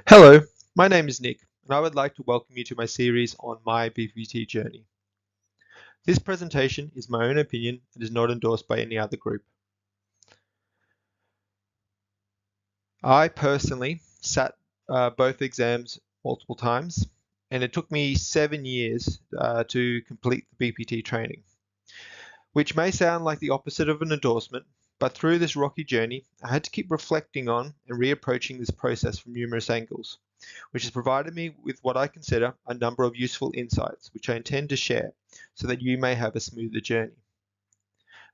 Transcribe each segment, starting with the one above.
Hello, my name is Nick, and I would like to welcome you to my series on my BPT journey. This presentation is my own opinion and is not endorsed by any other group. I personally sat both exams multiple times, and it took me 7 years to complete the BPT training, which may sound like the opposite of an endorsement, but through this rocky journey, I had to keep reflecting on and reapproaching this process from numerous angles, which has provided me with what I consider a number of useful insights, which I intend to share so that you may have a smoother journey.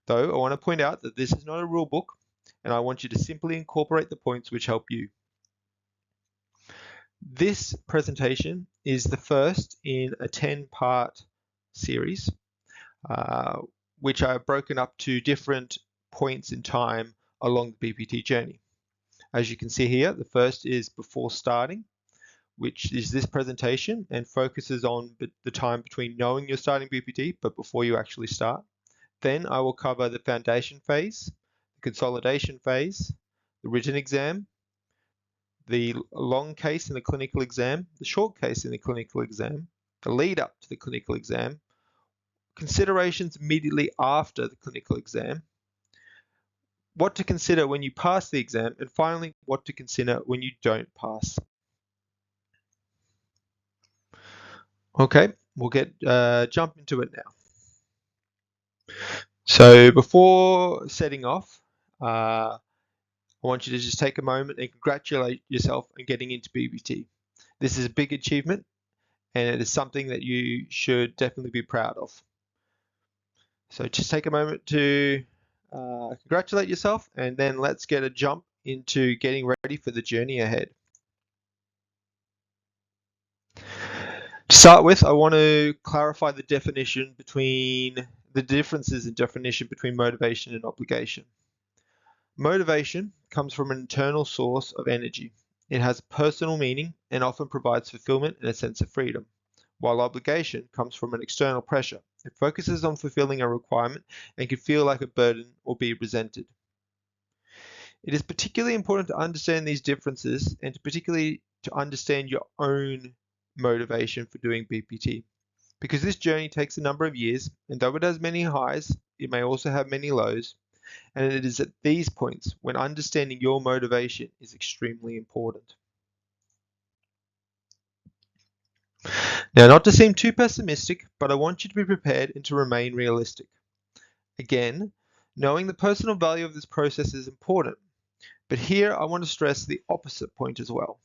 Though I want to point out that this is not a rule book, and I want you to simply incorporate the points which help you. This presentation is the first in a 10-part series, uh, which I have broken up to different points in time along the BPT journey. As you can see here, the first is before starting, which is this presentation and focuses on the time between knowing you're starting BPT but before you actually start. Then I will cover the foundation phase, the consolidation phase, the written exam, the long case in the clinical exam, the short case in the clinical exam, the lead up to the clinical exam, considerations immediately after the clinical exam, what to consider when you pass the exam, and finally, what to consider when you don't pass. Okay, we'll jump into it now. So before setting off, I want you to just take a moment and congratulate yourself on getting into BPT. This is a big achievement, and it is something that you should definitely be proud of. So just take a moment to congratulate yourself, and then let's get a jump into getting ready for the journey ahead. To start with, I want to clarify the differences in definition between motivation and obligation. Motivation comes from an internal source of energy. It has personal meaning and often provides fulfillment and a sense of freedom, while obligation comes from an external pressure. It focuses on fulfilling a requirement and can feel like a burden or be resented. It is particularly important to understand these differences and particularly to understand your own motivation for doing BPT, because this journey takes a number of years, and though it has many highs, it may also have many lows, and it is at these points when understanding your motivation is extremely important. Now, not to seem too pessimistic, but I want you to be prepared and to remain realistic. Again, knowing the personal value of this process is important, but here I want to stress the opposite point as well,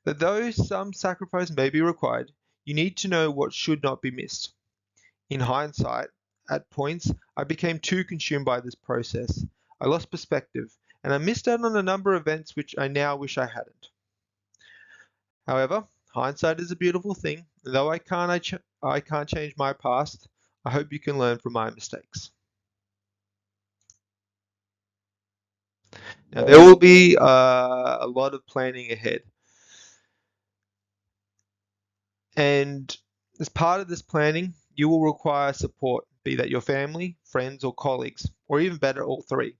that though some sacrifice may be required, you need to know what should not be missed. In hindsight, at points, I became too consumed by this process. I lost perspective, and I missed out on a number of events which I now wish I hadn't. However, hindsight is a beautiful thing, and though I can't change my past, I hope you can learn from my mistakes. Now, there will be a lot of planning ahead. And as part of this planning, you will require support, be that your family, friends, or colleagues, or even better, all three.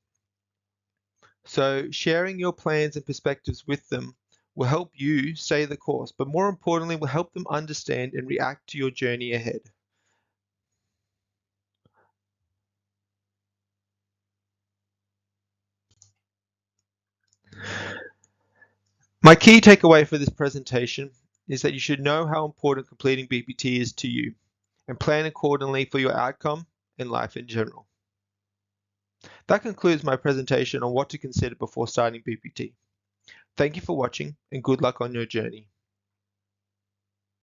So sharing your plans and perspectives with them will help you stay the course, but more importantly, will help them understand and react to your journey ahead. My key takeaway for this presentation is that you should know how important completing BPT is to you and plan accordingly for your outcome and life in general. That concludes my presentation on what to consider before starting BPT. Thank you for watching and good luck on your journey.